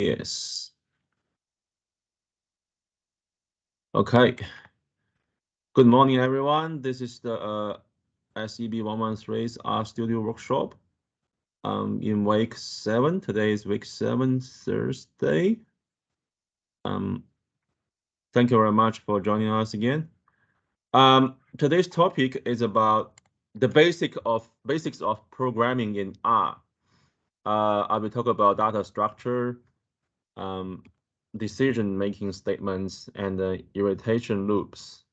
Yes. Okay. Good morning, everyone. This is the SEB 113's RStudio workshop. In week 7. Today is week 7, Thursday. Thank you very much for joining us again. Today's topic is about the basics of programming in R. I will talk about data structure, decision-making statements, and iteration loops.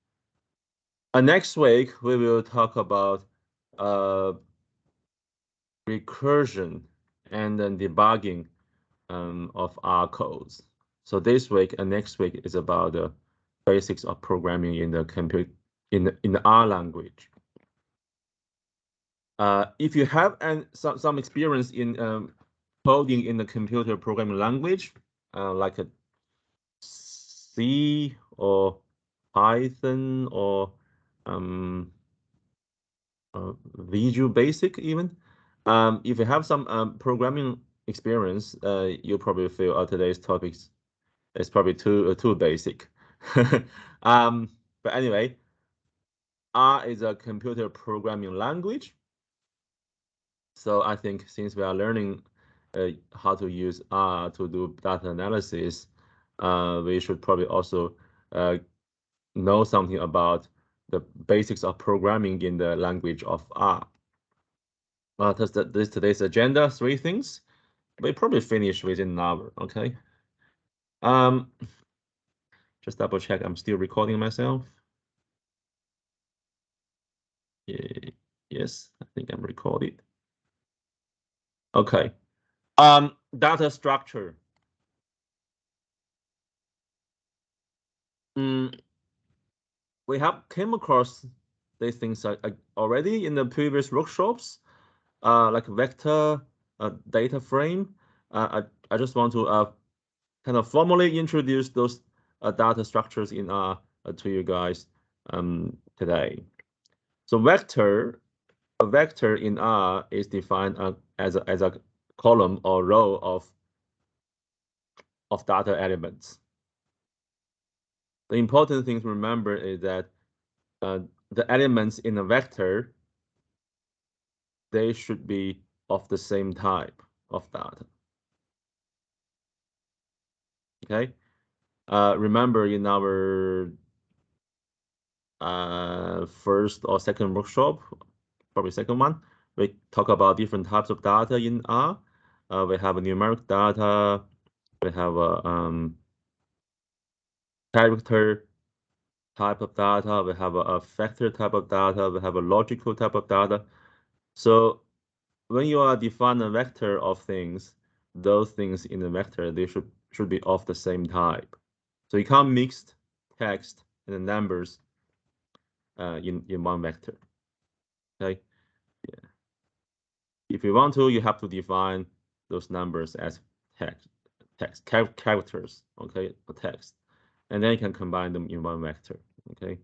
Next week, we will talk about recursion and then debugging of R codes. So this week and next week is about the basics of programming in the R language. If you have some experience in coding in the computer programming language, like a C or Python or Visual Basic even. If you have some programming experience, you probably feel today's topics is probably too basic. But anyway, R is a computer programming language. So I think since we are learning how to use R to do data analysis, we should probably also know something about the basics of programming in the language of R. Today's agenda, 3 things. We probably finish within an hour, okay? Just double check I'm still recording myself. Yes, I think I'm recorded. Okay. Data structure. We have came across these things already in the previous workshops, like vector, data frame. I just want to kind of formally introduce those data structures in to you guys today. So a vector in R is defined as a column or row of data elements. The important thing to remember is that the elements in a vector, they should be of the same type of data. Okay. Remember in our first or second workshop, probably second one, we talk about different types of data in R. We have a numeric data, we have a character type of data, we have a factor type of data, we have a logical type of data. So when you are define a vector of things, those things in the vector, they should be of the same type. So you can't mix text and the numbers in one vector. Okay. Yeah. If you want to, you have to define those numbers as characters, okay, or text, and then you can combine them in one vector. Okay.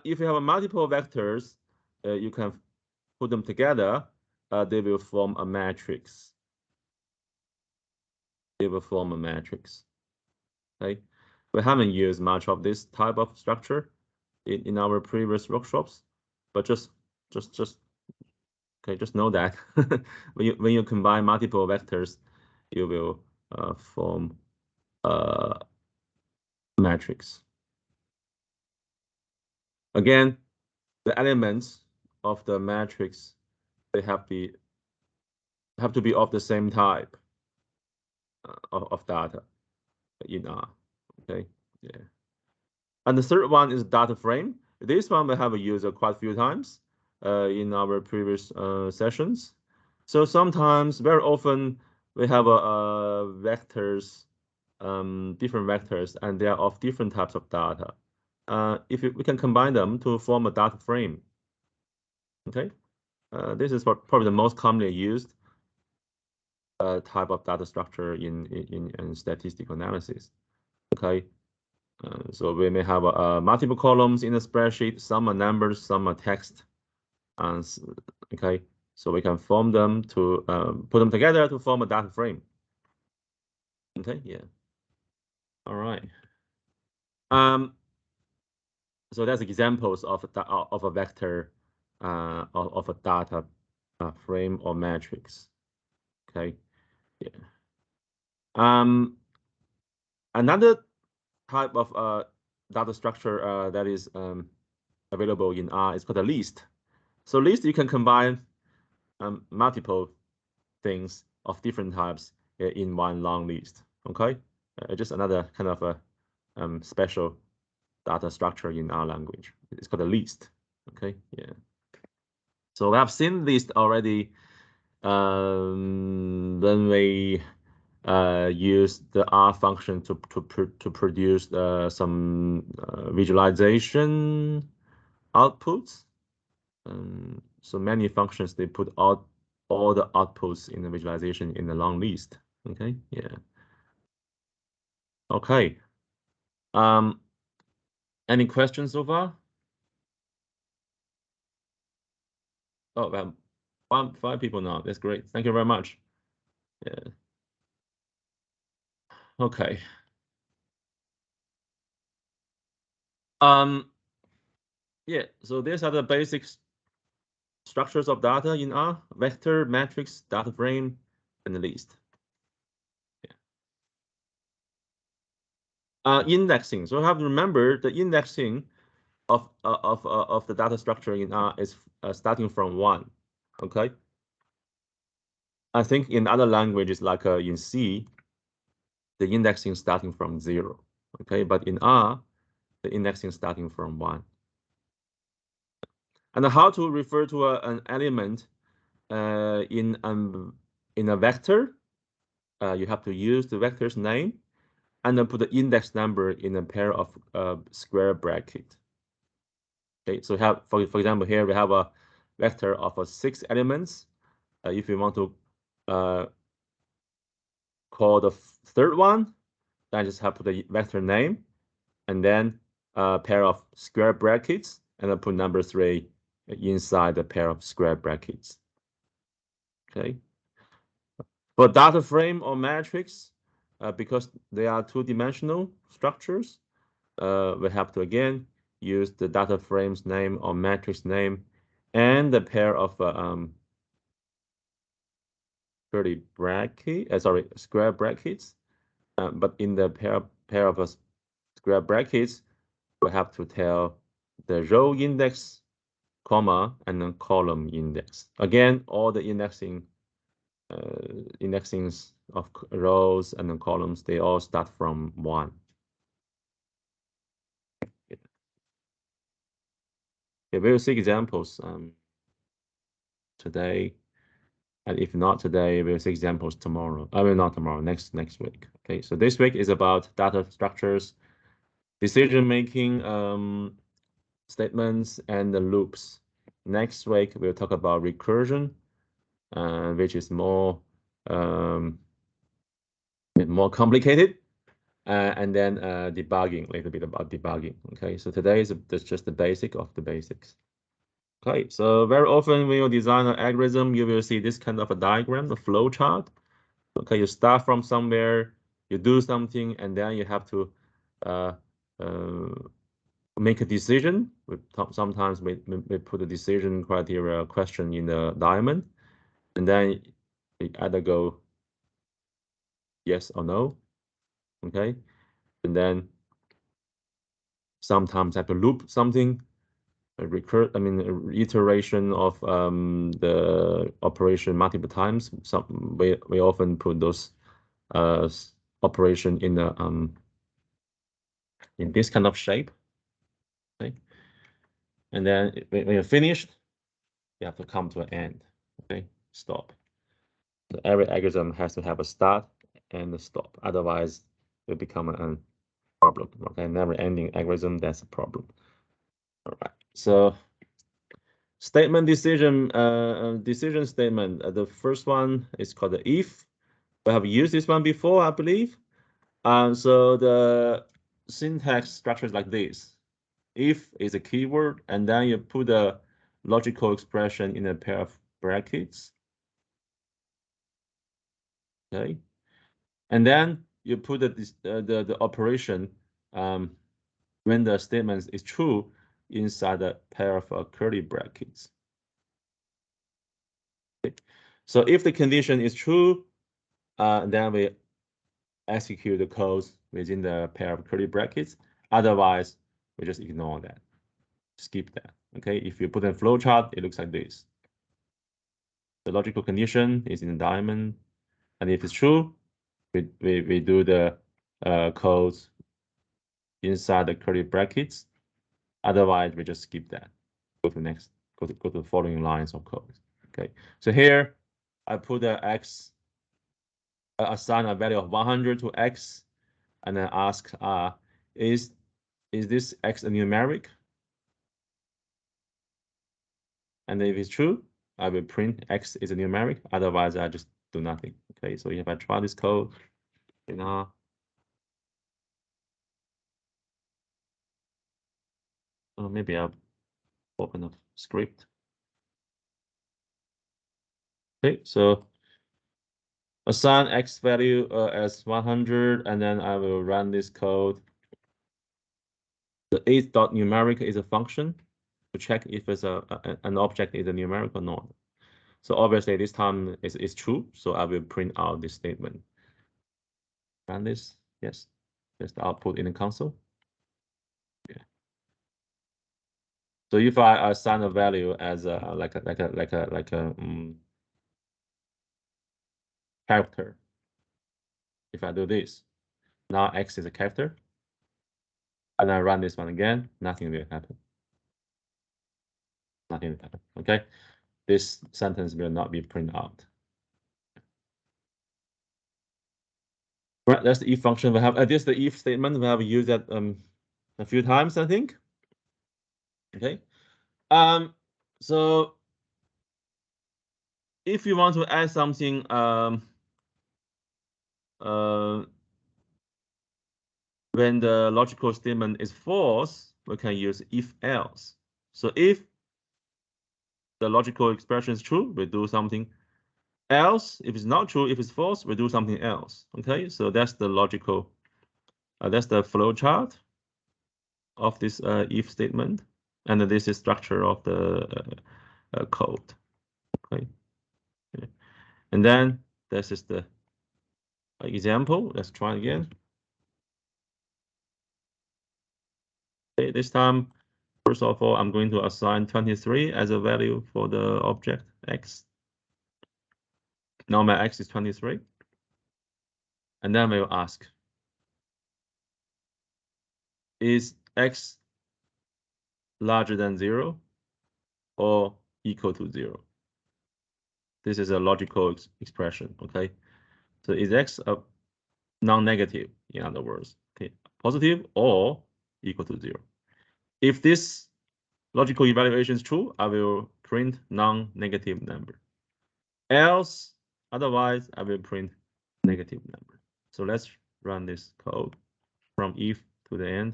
If you have multiple vectors, you can put them together. They will form a matrix. They will form a matrix. Okay. We haven't used much of this type of structure in our previous workshops, but just know that when you combine multiple vectors, you will form a matrix. Again, the elements of the matrix, they have to be of the same type of data in R. Okay, yeah. And the third one is data frame. This one we have used quite a few times in our previous sessions. So sometimes, very often, we have vectors, different vectors, and they are of different types of data. We can combine them to form a data frame. Okay, this is probably the most commonly used type of data structure in statistical analysis. Okay, so we may have multiple columns in a spreadsheet. Some are numbers, some are text. Okay, so we can form them to put them together to form a data frame. Okay, yeah. All right. So that's examples of a vector of a data frame or matrix. Okay, yeah. Another type of data structure that is available in R is called a list. So list, you can combine multiple things of different types in one long list. Okay, just another kind of a special data structure in our language. It's called a list. Okay, yeah. So we have seen list already when we use the R function to produce some visualization outputs. So many functions, they put out all the outputs in the visualization in the long list. Okay, yeah. Okay. Any questions so far? Oh, we have 5 people now. That's great. Thank you very much. Yeah. Okay. Yeah, so these are the basic structures of data in R: vector, matrix, data frame, and the list. Yeah. Indexing. So you have to remember the indexing of the data structure in R is starting from 1. Okay. I think in other languages like in C, the indexing starting from 0. Okay, but in R, the indexing starting from 1. And how to refer to an element in a vector? You have to use the vector's name and then put the index number in a pair of square bracket. Okay, so have for example here we have a vector of 6 elements. If you want to call the third one, then just have to put the vector name and then a pair of square brackets and then put number 3 inside the pair of square brackets. Okay. For data frame or matrix, because they are 2-dimensional structures, we have to again use the data frame's name or matrix name and the pair of square brackets. But in the pair of square brackets, we have to tell the row index, comma, and then column index. Again, all the indexings of rows and then columns, they all start from 1. Okay, we'll see examples today, and if not today, we'll see examples tomorrow. I mean, not tomorrow, next week. Okay, so this week is about data structures, decision making, statements, and the loops. Next week we'll talk about recursion, which is more complicated, and then debugging, a little bit about debugging. Okay, so today is just the basic of the basics. Okay, so very often when you design an algorithm, you will see this kind of a diagram, a flow chart. Okay, you start from somewhere, you do something, and then you have to make a decision. Sometimes we put a decision criteria question in the diamond, and then it either go yes or no. Okay, and then sometimes have to loop something, iteration of the operation multiple times. We often put those operation in the in this kind of shape. Okay, and then when you're finished, you have to come to an end. Okay, stop. So every algorithm has to have a start and a stop. Otherwise, it will become a problem. Okay, never-ending algorithm, that's a problem. All right. So statement decision statement. The first one is called the if. We have used this one before, I believe. So the syntax structure is like this. If is a keyword, and then you put a logical expression in a pair of brackets. Okay. And then you put the operation when the statement is true inside a pair of curly brackets. Okay. So if the condition is true, then we execute the code within the pair of curly brackets. Otherwise, we just ignore that, skip that. Okay, if you put in a flowchart, it looks like this. The logical condition is in the diamond, and if it's true, we do the codes inside the curly brackets. Otherwise, we just skip that. Go to next. Go to the following lines of code. Okay. So here, I put the x, assign a value of 100 to x, and then ask, is this x a numeric? And if it's true, I will print x is a numeric. Otherwise, I just do nothing. Okay. So if I try this code, you know. Maybe I'll open a script. Okay, so assign x value as 100, and then I will run this code. The is.numeric is a function to check if it's an object is a numeric or not. So obviously this time is true, so I will print out this statement. Run this, yes, there's the output in the console. Yeah. So if I assign a value as like a character, if I do this, now x is a character, and I run this one again, nothing will happen. Nothing will happen. Okay, this sentence will not be printed out. Right, that's the if function we have. This is the if statement we have used that a few times, I think. Okay, so if you want to add something when the logical statement is false, we can use if else. So if the logical expression is true, we do something else. If it's not true, if it's false, we do something else. Okay, so that's the logical, that's the flow chart of this if statement, and this is structure of the code. Okay, yeah. And then this is the example. Let's try again. Okay, this time, first of all, I'm going to assign 23 as a value for the object x. Now my x is 23. And then we'll ask, is x larger than 0 or equal to 0? This is a logical expression, okay? So is x a non-negative, in other words, okay, positive or equal to 0? If this logical evaluation is true, I will print non-negative number. Else, otherwise, I will print negative number. So let's run this code from if to the end.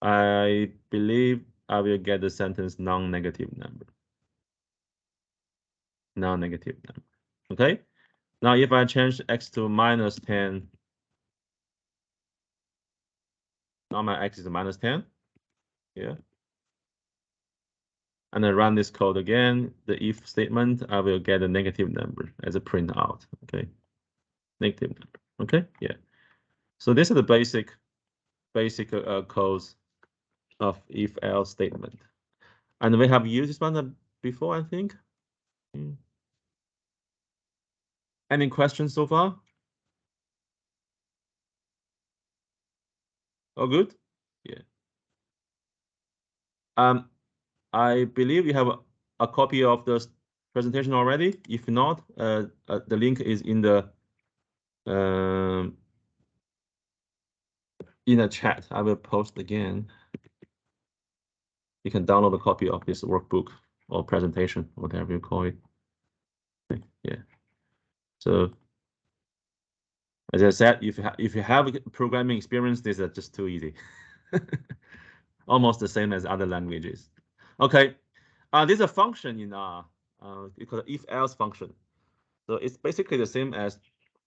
I believe I will get the sentence non-negative number. Non-negative number. Okay. Now, if I change x to minus 10, now my x is minus 10. Yeah. And then run this code again, the if statement, I will get a negative number as a print out. Okay. Negative number. Okay. Yeah. So this is the basic codes of if else statement. And we have used this one before, I think. Any questions so far? Oh, good. Yeah. I believe you have a copy of the presentation already. If not, the link is in the chat. I will post again. You can download a copy of this workbook or presentation, whatever you call it. Okay, yeah. So, as I said, if you have programming experience, this is just too easy. Almost the same as other languages. Okay, there's a function in we call it if else function. So it's basically the same as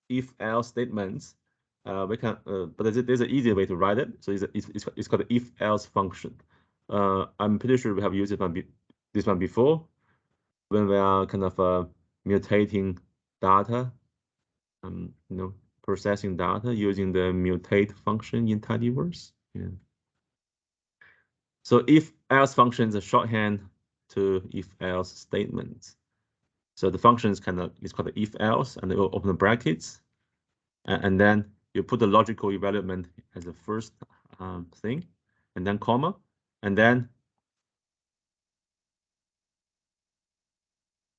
if else statements, we can, but there's an easier way to write it. So it's called the if-else function. I'm pretty sure we have used this one before when we are kind of mutating data, processing data using the mutate function in tidyverse. Yeah. So if-else function is a shorthand to if-else statements. So the function is called the if-else, and they will open the brackets, and then you put the logical evaluation as the first thing, and then comma, and then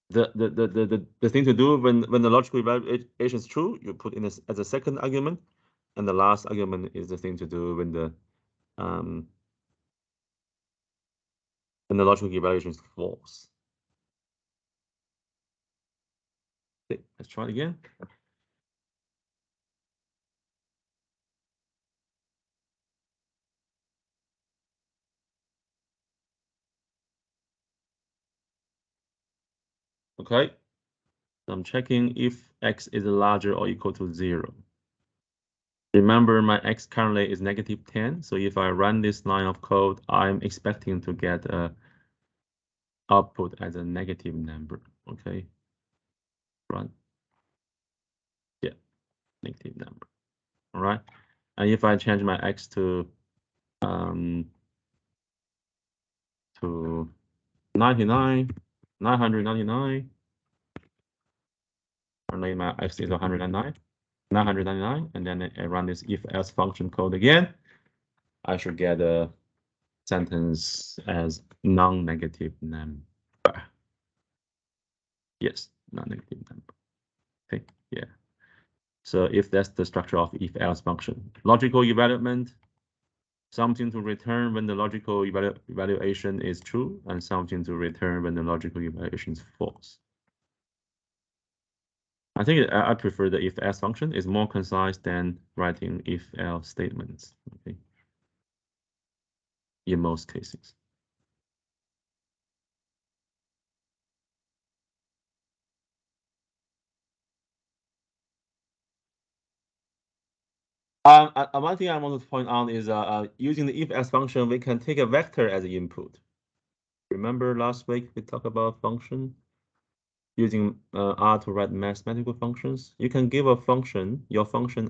the thing to do when the logical evaluation is true, you put in as a second argument, and the last argument is the thing to do when the logical evaluation is false. Okay, let's try it again. Okay, so I'm checking if x is larger or equal to 0. Remember, my x currently is -10, so if I run this line of code, I'm expecting to get a output as a negative number. Okay, run. Yeah, negative number. All right, and if I change my x to 99, 999, and my x is 999, and then I run this if-else function code again, I should get a sentence as non-negative number. Yes, non-negative number. Okay, yeah. So if that's the structure of if-else function, logical evaluation, something to return when the logical evaluation is true, and something to return when the logical evaluation is false. I think I prefer the if-else function. It's more concise than writing if-else statements. Okay, in most cases. One thing I want to point out is using the if-else function, we can take a vector as an input. Remember last week we talked about function using R to write mathematical functions. You can give your function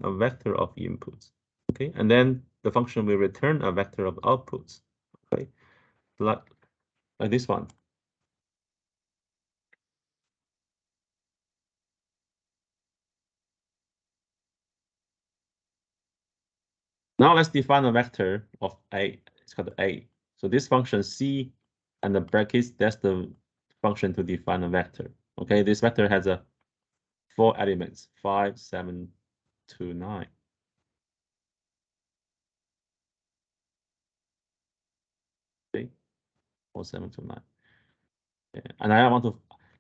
a vector of inputs, okay, and then the function will return a vector of outputs, okay, like this one. Now let's define a vector of A. It's called A. So this function C and the brackets, that's the function to define a vector. Okay, this vector has 4 elements, 5, 7, 2, 9. Okay, 4, 7, 2, 9. Yeah. And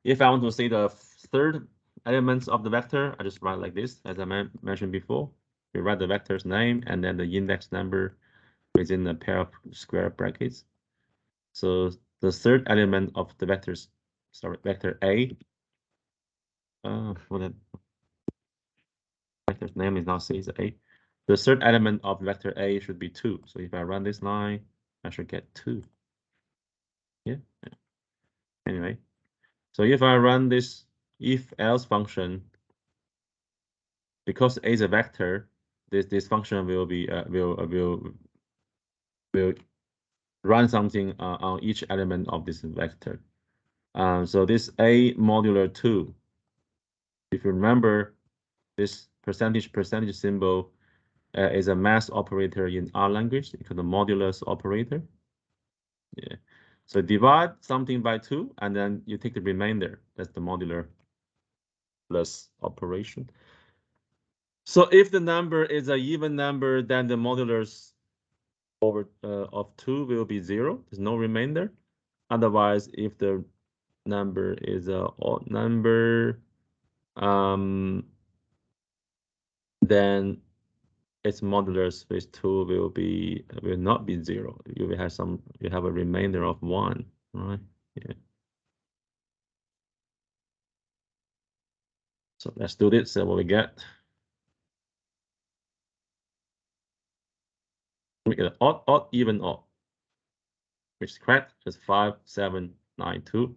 if I want to see the third elements of the vector, I just write like this, as I mentioned before. We write the vector's name and then the index number within a pair of square brackets. So the third element of the vector A. Vector's name is now C is A. The third element of vector A should be 2. So if I run this line, I should get 2. Yeah. Anyway, so if I run this if-else function, because A is a vector, this function will be will run something on each element of this vector. So this A modular 2, if you remember, this percentage symbol is a math operator in R language. It's called the modulus operator. Yeah. So divide something by 2, and then you take the remainder. That's the modular plus operation. So if the number is an even number, then the modulus over of 2 will be 0. There's no remainder. Otherwise, if the number is an odd number, then its modulus with 2 will not be 0. You will have a remainder of 1, right? Yeah. So let's do this. So what we get. make it odd, even, odd, which is correct. Just 5, 7, 9, 2.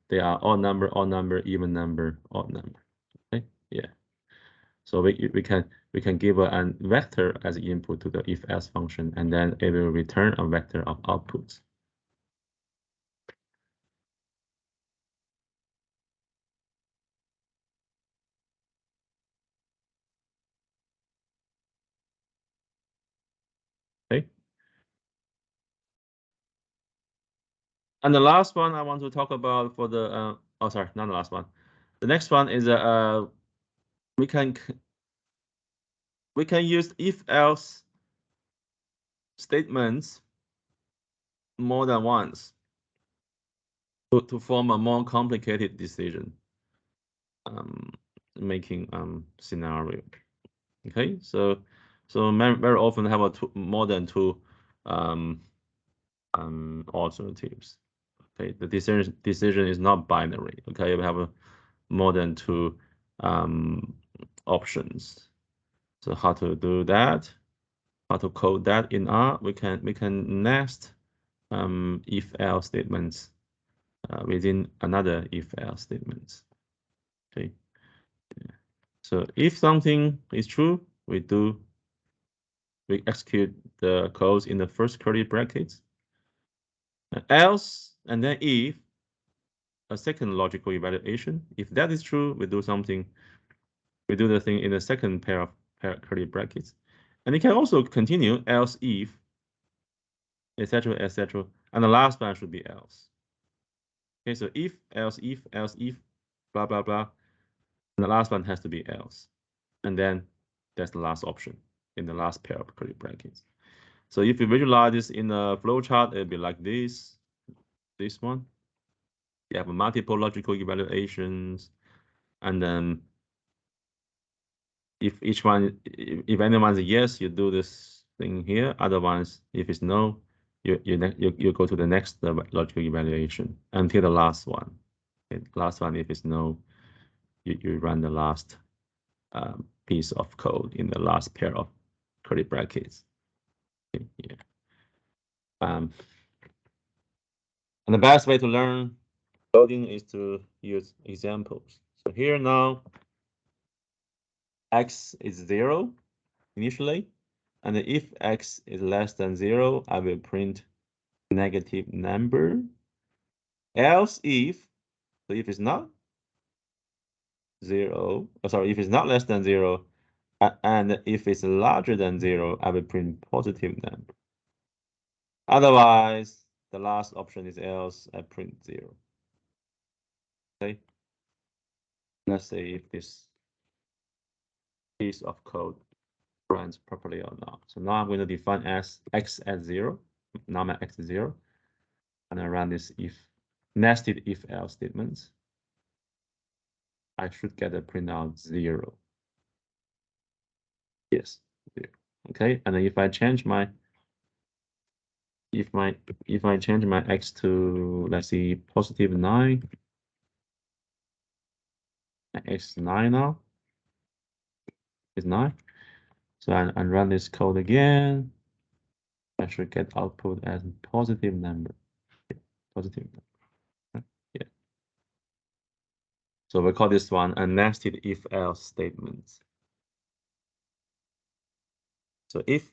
They are odd number, even number, odd number. Okay, yeah. So we can give a vector as input to the if-else function, and then it will return a vector of outputs. Okay. And the last one I want to talk about for the oh, sorry, not the last one. The next one is we can use if-else statements more than once to form a more complicated decision making scenario. Okay, so very often have more than two alternatives. Okay, the decision is not binary. Okay, we have more than two options. So how to do that? How to code that in R? We can nest if-else statements within another if-else statements. Okay. So if something is true, we execute the codes in the first curly brackets. Else, and then if, a second logical evaluation. If that is true, we do the thing in the second pair of curly brackets. And it can also continue else if, etc., etc. And the last one should be else. Okay, so if, else if, blah, blah, blah. And the last one has to be else. And then that's the last option in the last pair of curly brackets. So if you visualize this in a flowchart, it'll be like this one. You have multiple logical evaluations, and then if anyone's yes, you do this thing here. Otherwise, if it's no, you go to the next logical evaluation until the last one. Okay, last one, if it's no, you run the last piece of code in the last pair of curly brackets. Okay, yeah. And the best way to learn coding is to use examples. So here now, x is 0 initially, and if x is less than 0, I will print negative number. Else if, so if it's not 0, if it's not less than 0, and if it's larger than 0, I will print positive number. Otherwise, the last option is else, I print 0. Okay. Let's see if this piece of code runs properly or not. So now I'm going to define x as 0. Now my x is 0. And I run this nested if-else statements. I should get a printout 0. Yes, 0. Okay, and then if I change my x to, let's see, positive 9, x 9 now is 9. So I run this code again. I should get output as positive number. Positive number. Yeah. So we call this one a nested if-else statement. So if,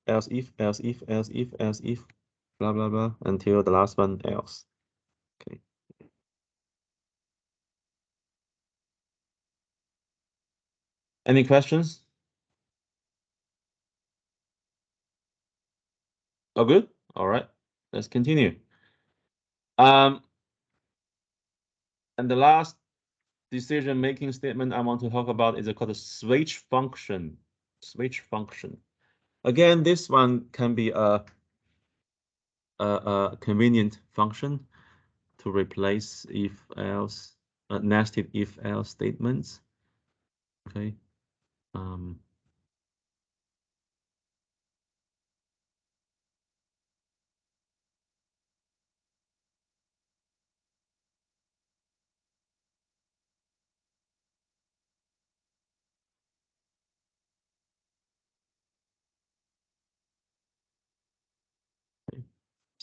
else if, else if, else if, else if, blah, blah, blah, until the last one else. Okay. Any questions? Oh, good. All right. Let's continue. And the last decision-making statement I want to talk about is called a switch function. Switch function. Again, this one can be a convenient function to replace if-else, nested if-else statements. Okay.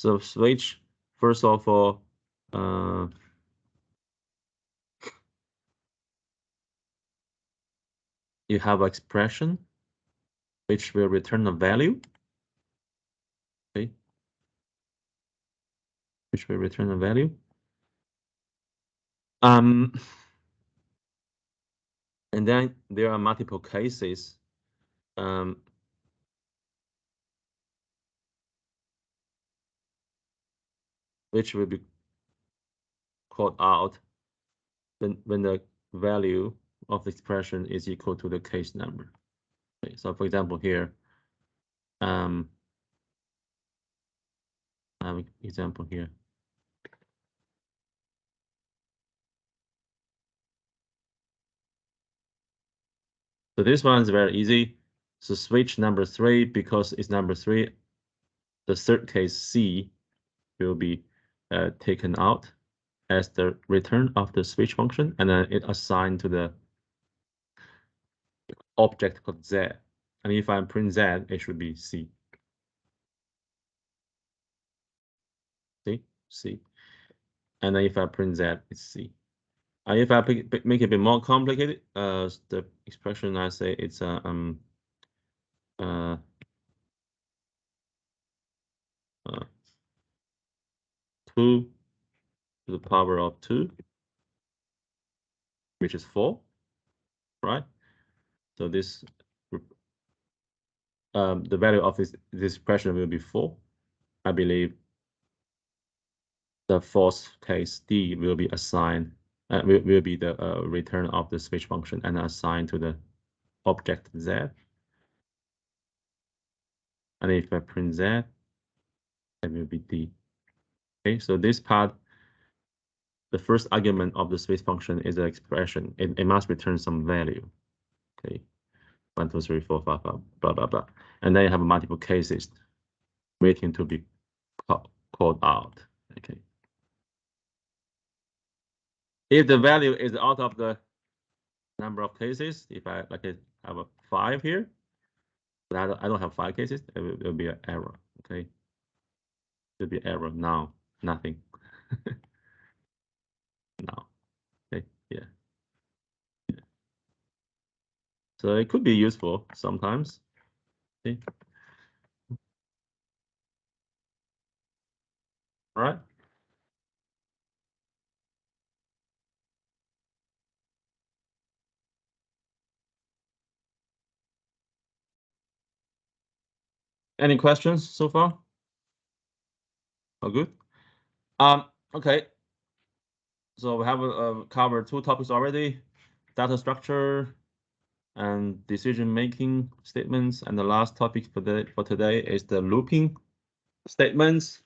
So switch, first of all, you have expression which will return a value. Okay. Which will return a value. And then there are multiple cases. Which will be called out when the value of the expression is equal to the case number. Okay, so for example here, I have an example here. So this one is very easy. So switch number 3, because it's number 3, the third case C will be taken out as the return of the switch function, and then it assigned to the object called Z. And if I print Z, it should be C. See? C. And then if I print Z, it's C. If I make it a bit more complicated, the expression I say it's 2 to the power of 2, which is 4, right? So this the value of this expression will be 4. I believe the fourth case D will be assigned, will be the return of the switch function and assigned to the object Z. And if I print Z, it will be D. Okay, so this part, the first argument of the switch function is the expression. It must return some value. Okay, 1, 2, 3, 4, 5, 5, blah blah blah, and then you have multiple cases waiting to be called out. Okay. If the value is out of the number of cases, if I have a 5 here, but I don't have 5 cases, it will be an error. Okay, it will be error now, nothing. Now, okay, yeah. So it could be useful sometimes. Okay. All right. Any questions so far? All good. Okay. So we have covered 2 topics already: data structure and decision-making statements. And the last topic for today is the looping statements.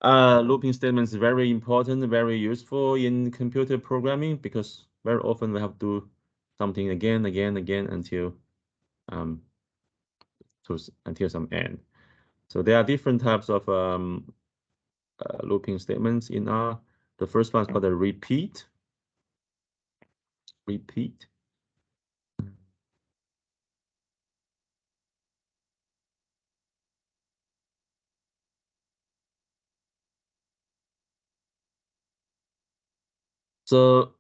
Looping statements is very important, very useful in computer programming, because very often we have to do something again until until some end. So there are different types of looping statements in R. The first one is called a repeat. Repeat. So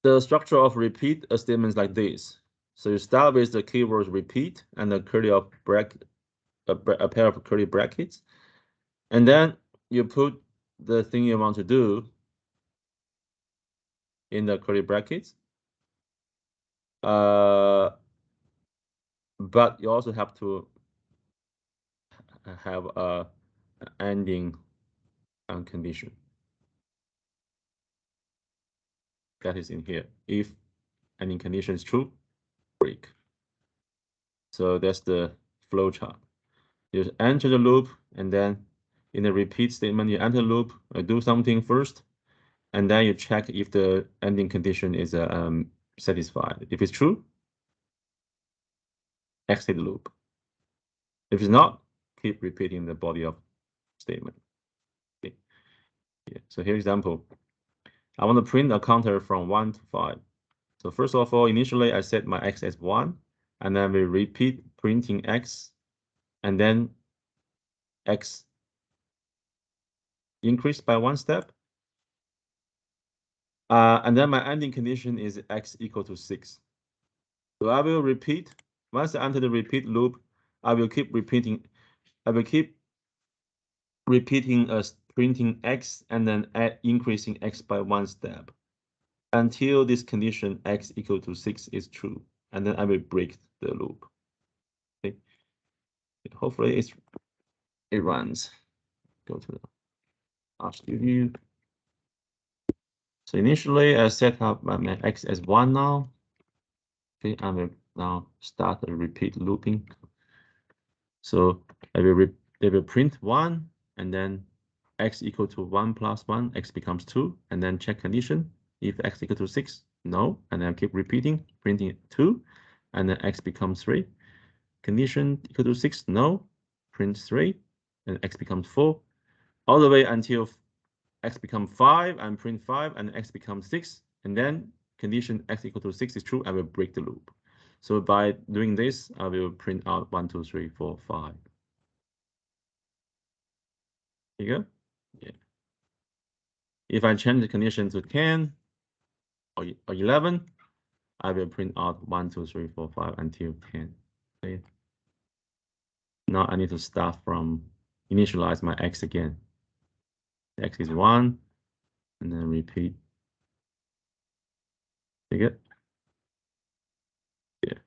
the structure of repeat statements like this. So you start with the keyword repeat and a curly of bracket, a pair of curly brackets, and then you put the thing you want to do in the curly brackets. But you also have to have a ending condition. That is in here. If ending condition is true, break. So that's the flow chart. You enter the loop, and then in the repeat statement, you enter the loop, do something first, and then you check if the ending condition is satisfied. If it's true, exit the loop. If it's not, keep repeating the body of statement. Okay. Yeah. So here's example. I want to print a counter from 1 to 5. So first of all, initially I set my x as 1, and then we repeat printing x, and then x increase by one step. And then my ending condition is x equal to 6. So I will repeat. Once I enter the repeat loop, I will keep repeating. I will keep repeating printing x and then increasing x by one step until this condition x equal to 6 is true. And then I will break the loop. Okay. Hopefully it runs. Go to the RStudio. So initially I set up my x as 1 now. Okay, I will now start the repeat looping. So I will print 1 and then x equal to 1 plus 1, x becomes 2, and then check condition. If x equal to 6, no, and then keep repeating, printing 2, and then x becomes 3. Condition equal to 6, no, print 3, and x becomes 4, all the way until x becomes 5, and print 5, and x becomes 6, and then condition x equal to 6 is true, I will break the loop. So by doing this, I will print out 1, 2, 3, 4, 5. Here you go. Yeah. If I change the condition to 10 or 11, I will print out 1, 2, 3, 4, 5 until 10. Okay. Now I need to start from initialize my x again. X is 1, and then repeat. You get? Yeah.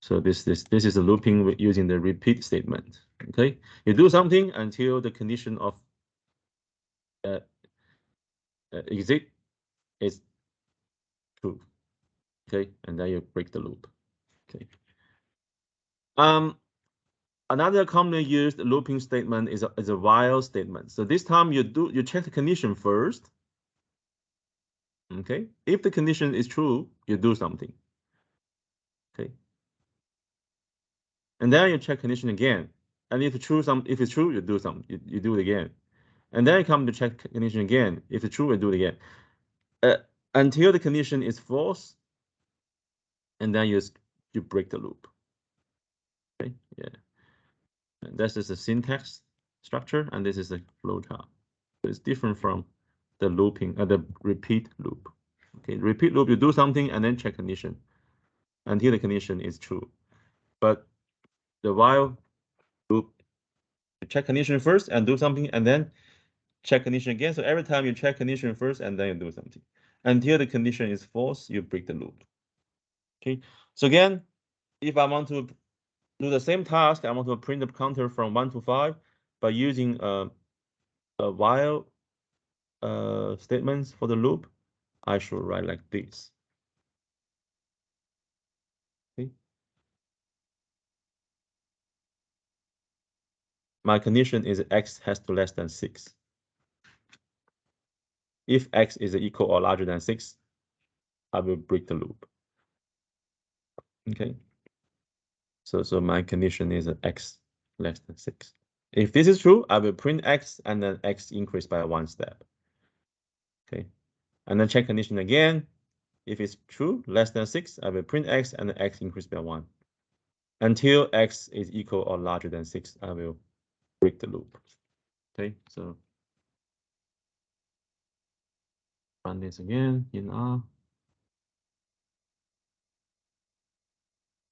So this is a looping using the repeat statement. Okay. You do something until the condition of exit is true. Okay, and then you break the loop. Okay. Another commonly used looping statement is a while statement. So this time you check the condition first. Okay, if the condition is true, you do something. Okay, and then you check condition again. And if it's true, you do something. You do it again, and then you come to check condition again. If it's true, you do it again until the condition is false, and then you break the loop. Okay, yeah. And this is the syntax structure, and this is a flowchart. So it's different from the looping, the repeat loop. Okay, repeat loop, you do something and then check condition until the condition is true. But the while loop, you check condition first and do something, and then check condition again. So every time you check condition first and then you do something until the condition is false, you break the loop. Okay, so again, if I want to do the same task, I want to print the counter from 1 to 5 by using a while statements for the loop, I should write like this. Okay. My condition is x has to less than 6. If x is equal or larger than 6, I will break the loop. Okay. So my condition is x less than 6. If this is true, I will print x and then x increase by one step. Okay. And then check condition again. If it's true, less than 6, I will print x and then x increase by 1. Until x is equal or larger than 6, I will break the loop. Okay, so run this again in R.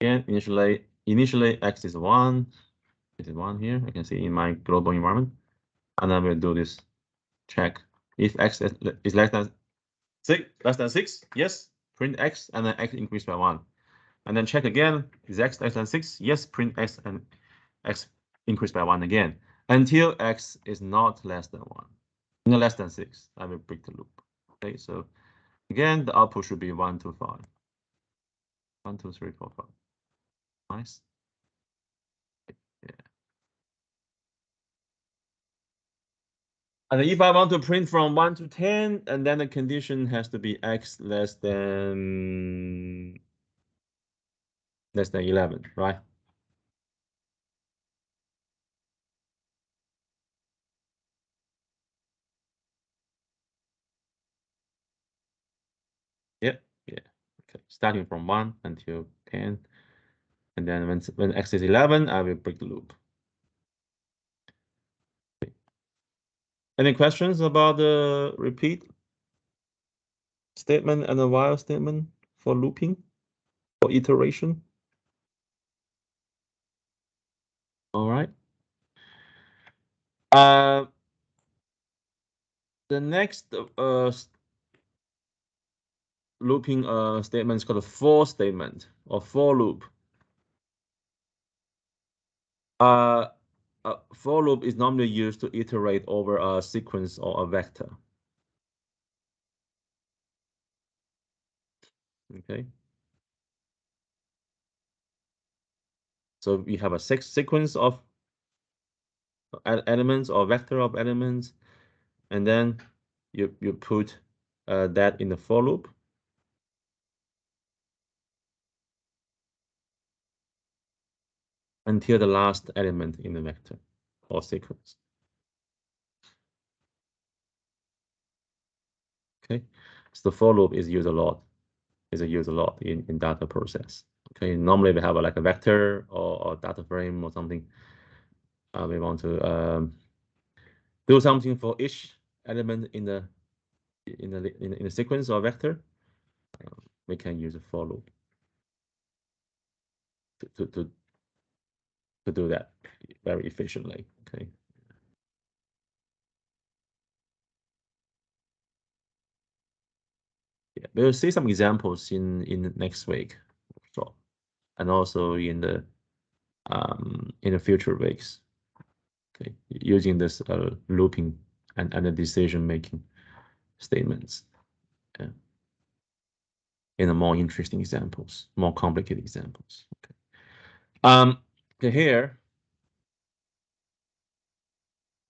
Again, initially x is 1. This is 1 here. I can see in my global environment. And then we'll do this check. If x is less than 6, yes, print x and then x increase by 1. And then check again, is x less than 6? Yes, print x and x increase by 1 again. Until x is not less than 1. No less than 6, I will break the loop. Okay, so again, the output should be 1, 2, 5. 1, 2, 3, 4, 5. Nice. Yeah. And if I want to print from 1 to 10, and then the condition has to be x less than 11, right? Yeah, yeah. Okay, starting from 1 until 10. And then when x is 11, I will break the loop. Okay. Any questions about the repeat statement and the while statement for looping or iteration? All right. The next looping statement is called a for statement or for loop. For loop is normally used to iterate over a sequence or a vector. Okay. So we have a sequence of elements or vector of elements, and then you put that in the for loop. Until the last element in the vector or sequence. Okay, so the for loop is used a lot. In data process. Okay, normally we have like a vector or data frame or something. We want to do something for each element in the sequence or vector. We can use a for loop to do that very efficiently. Okay. Yeah, we'll see some examples in next week, so, and also in the future weeks. Okay, using this looping and the decision making statements. In a more interesting examples, more complicated examples. Okay. Here,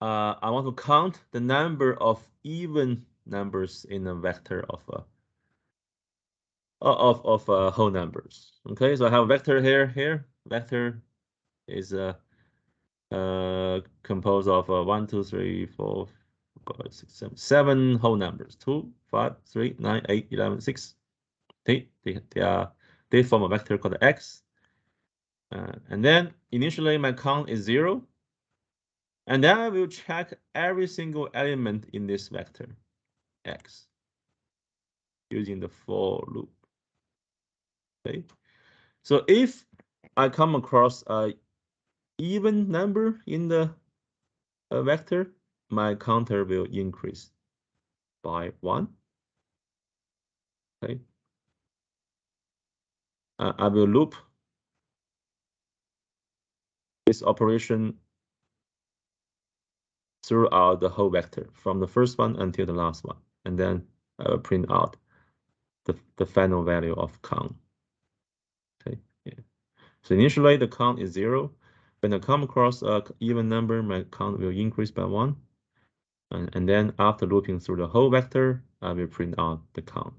I want to count the number of even numbers in a vector of whole numbers. Okay, so I have a vector here. Vector is composed of 1, 2, 3, 4, 5, 6, 7, 7 whole numbers. 2, 5, 3, 9, 8, 11, 6. They form a vector called x. And then initially my count is 0. And then I will check every single element in this vector x using the for loop. Okay. So if I come across a even number in the vector, my counter will increase by 1. Okay. I will loop this operation throughout the whole vector from the first one until the last one, and then I will print out the final value of count. Okay. Yeah. So initially the count is 0. When I come across a even number, my count will increase by 1. And then after looping through the whole vector, I will print out the count.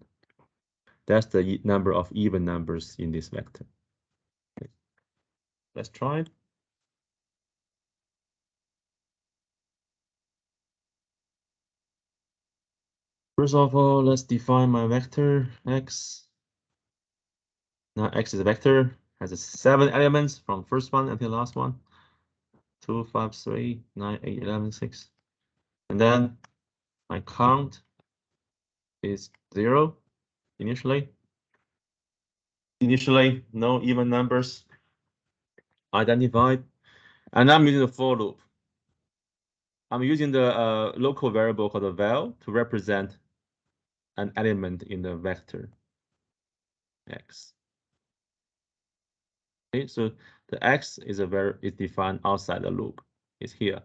That's the number of even numbers in this vector. Okay. Let's try it. First of all, let's define my vector x. Now x is a vector, has 7 elements from first one until last one. 2, 5, 3, 9, 8, 11, 6. And then my count is 0 initially. Initially, no even numbers identified. And I'm using the for loop. I'm using the local variable called val to represent an element in the vector x. Okay, so the x is defined outside the loop. It's here,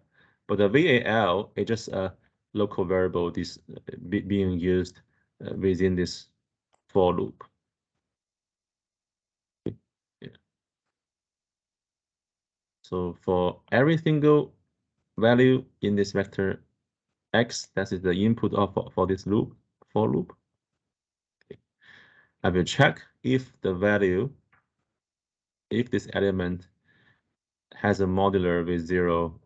but the val is just a local variable being used within this for loop. Okay. Yeah. So for every single value in this vector x, that is the input for this loop, for loop. Okay. I will check if the value, if this element has a modular with 0,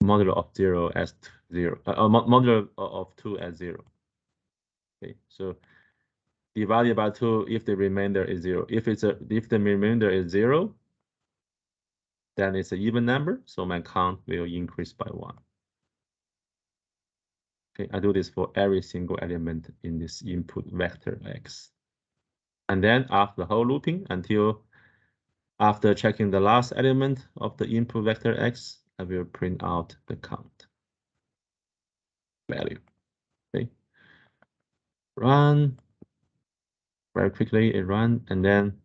modular of 0 as 0, modular of 2 as 0. Okay, so divided by 2 if the remainder is 0. If the remainder is 0, then it's an even number, so my count will increase by 1. Okay, I do this for every single element in this input vector X. And then after the whole looping until after checking the last element of the input vector X, I will print out the count value. Okay. Run. Very quickly it run, and then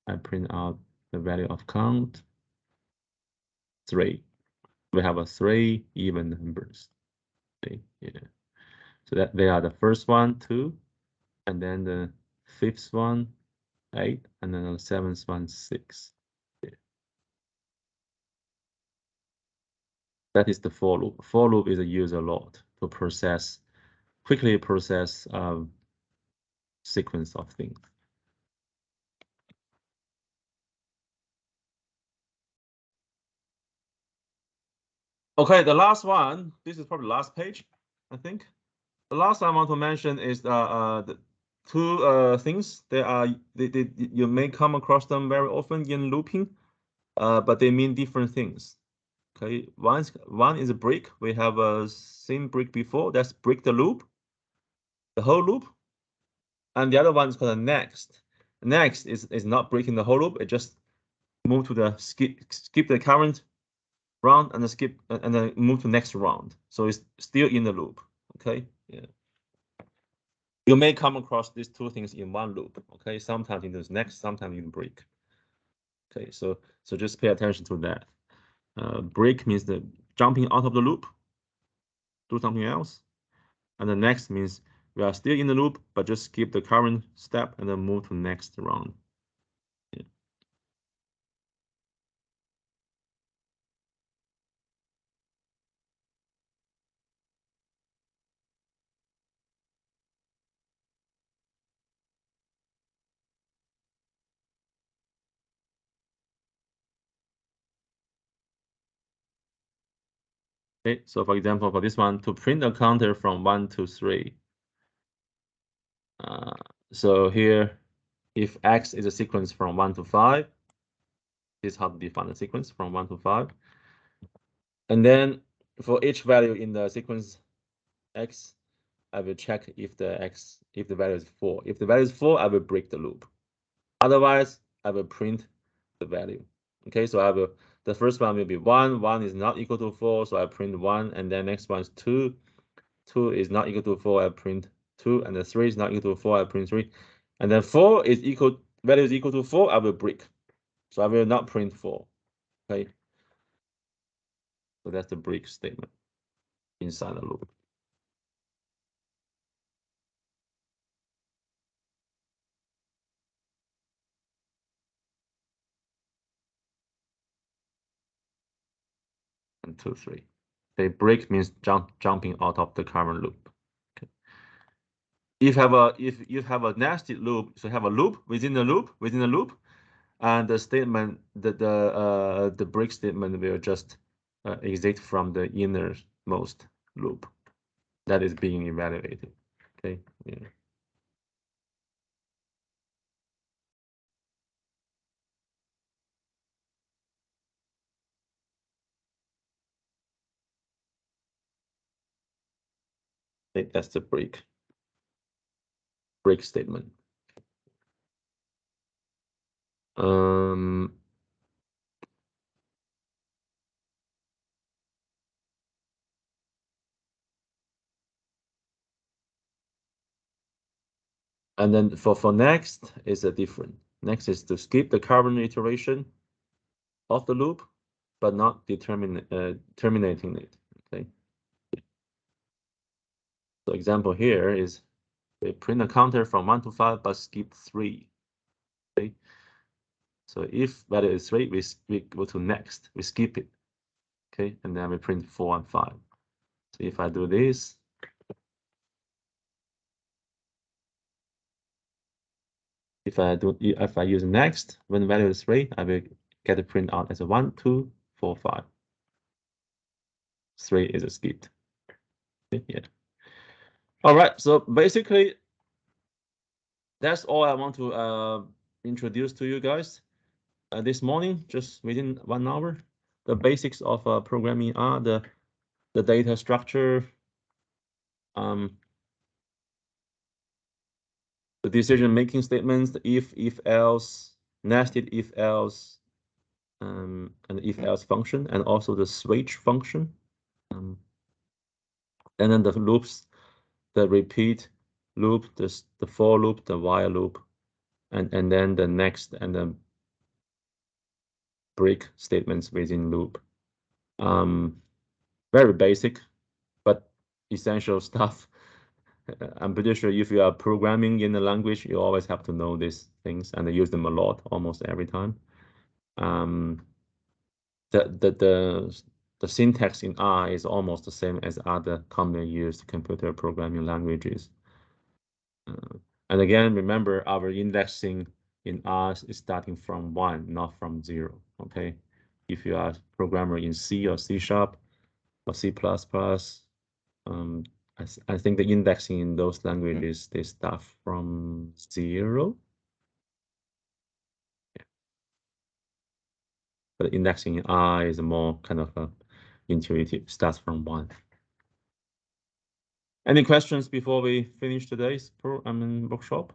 I print out the value of count 3. We have a 3 even numbers. Okay, yeah. So that they are the first one 2, and then the fifth one 8, and then the seventh one 6. Yeah. That is the for loop. For loop is used a lot to quickly process sequence of things. Okay, the last one. This is probably the last page, I think. The last I want to mention is the two things. You may come across them very often in looping, but they mean different things. Okay, one is a break. We have seen break before. That's break the loop, the whole loop, and the other one is called a next. Next is not breaking the whole loop. It just move to the skip the current round and then move to next round. So it's still in the loop. Okay, yeah. You may come across these two things in one loop. Okay, sometimes you do next, sometimes you break. Okay, so just pay attention to that. Break means the jumping out of the loop, do something else, and the next means we are still in the loop, but just skip the current step and then move to next round. Yeah. Okay, so for example, for this one, to print a counter from 1 to 3. So here, if X is a sequence from 1 to 5, this is how to define the sequence from 1 to 5. And then for each value in the sequence X, I will check if the value is 4. If the value is 4, I will break the loop. Otherwise, I will print the value. Okay, so the first one will be 1. 1 is not equal to 4, so I print 1, and then next one is 2. 2 is not equal to 4, I print 2, and the 3 is not equal to 4, I print 3. And then 4 is value is equal to 4, I will break. So I will not print 4. Okay. So that's the break statement inside the loop. And 2, 3. Okay, break means jumping out of the current loop. Okay. If you have a nested loop, so you have a loop within the loop within the loop, and the statement the break statement will just exit from the innermost loop that is being evaluated. Okay, yeah. That's the break statement. And then for next is a different. Next is to skip the current iteration of the loop, but not terminating it. Okay. So example here is we print a counter from 1 to 5, but skip 3. Okay. So if value is 3, we go to next. We skip it. Okay, and then we print 4 and 5. So if I do this, if I use next, when value is 3, I will get a print out as a 1, 2, 4, 5. 3 is a skipped. Okay, yeah. All right. So basically, that's all I want to introduce to you guys this morning, just within 1 hour. The basics of programming are the data structure, The decision-making statements, the if else, nested if else, and the if else function, and also the switch function. And then the loops, the repeat loop, the for loop, the while loop, and then the next and the break statements within loop. Very basic, but essential stuff. I'm pretty sure if you are programming in the language, you always have to know these things and use them a lot, almost every time. The syntax in R is almost the same as other commonly used computer programming languages. And again, remember our indexing in R is starting from 1, not from 0. Okay, if you are a programmer in C or C# or C++, I think the indexing in those languages, they start from 0. Yeah. But indexing in R is more kind of intuitive, starts from 1. Any questions before we finish today's workshop?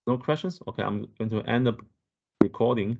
No questions? Okay, I'm going to end the recording.